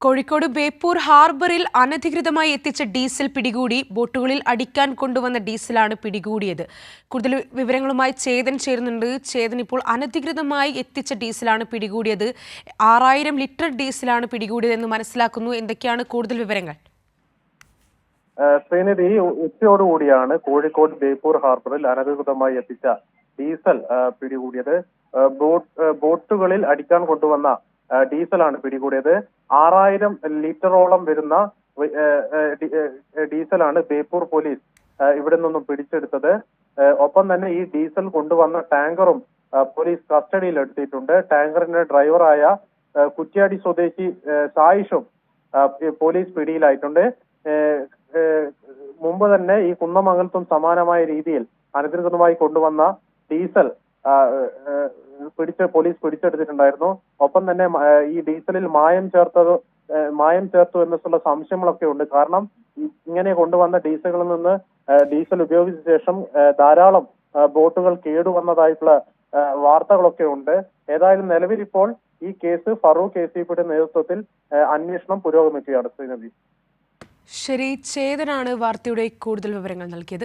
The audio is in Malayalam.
കോഴിക്കോട് ബേപ്പൂർ ഹാർബറിൽ അനധികൃതമായി എത്തിച്ച ഡീസൽ പിടികൂടി. ബോട്ടുകളിൽ അടിക്കാൻ കൊണ്ടുവന്ന ഡീസലാണ് പിടികൂടിയത്. കൂടുതൽ വിവരങ്ങളുമായി ചേതൻ ചേരുന്നുണ്ട്. ചേതൻ, ഇപ്പോൾ അനധികൃതമായി എത്തിച്ച ഡീസലാണ് പിടികൂടിയത്. 6000 ലിറ്റർ ഡീസലാണ് പിടികൂടിയതെന്ന് മനസ്സിലാക്കുന്നു. എന്തൊക്കെയാണ് കൂടുതൽ വിവരങ്ങൾ? ശ്രീനിധി, ഉച്ചയോടുകൂടിയാണ് കോഴിക്കോട് ബേപ്പൂർ ഹാർബറിൽ അനധികൃതമായി എത്തിച്ച ഡീസൽ പിടികൂടിയത്. ബോട്ടുകളിൽ അടിക്കാൻ കൊണ്ടുവന്ന ഡീസലാണ് പിടികൂടിയത്. 6000 ലിറ്ററോളം വരുന്ന ഡീസലാണ് ബേപ്പൂർ പോലീസ് ഇവിടെ നിന്നും പിടിച്ചെടുത്തത്. ഒപ്പം തന്നെ ഈ ഡീസൽ കൊണ്ടുവന്ന ടാങ്കറും പോലീസ് കസ്റ്റഡിയിൽ എടുത്തിട്ടുണ്ട്. ടാങ്കറിന്റെ ഡ്രൈവറായ കുറ്റ്യാടി സ്വദേശി സായിഷും പോലീസ് പിടിയിലായിട്ടുണ്ട്. മുമ്പ് തന്നെ ഈ കുന്നമംഗലത്തും സമാനമായ രീതിയിൽ അനധികൃതമായി കൊണ്ടുവന്ന ഡീസൽ പോലീസ് പിടിച്ചെടുത്തിട്ടുണ്ടായിരുന്നു. ഒപ്പം തന്നെ ഈ ഡീസലിൽ മായം ചേർത്തു എന്നുള്ള സംശയങ്ങളൊക്കെ ഉണ്ട്. കാരണം ഇങ്ങനെ കൊണ്ടുവന്ന ഡീസലുകളിൽ നിന്ന് ഡീസൽ ഉപയോഗിച്ച ശേഷം ധാരാളം ബോട്ടുകൾ കേടുവന്നതായിട്ടുള്ള വാർത്തകളൊക്കെ ഉണ്ട്. ഏതായാലും നിലവിൽ ഇപ്പോൾ ഈ കേസ് ഫറൂഖ് ACPയുടെ നേതൃത്വത്തിൽ അന്വേഷണം പുരോഗമിക്കുകയാണ്. ശ്രീനദി, ശരി, ചേതനാണ് വാർത്തയുടെ കൂടുതൽ വിവരങ്ങൾ നൽകിയത്.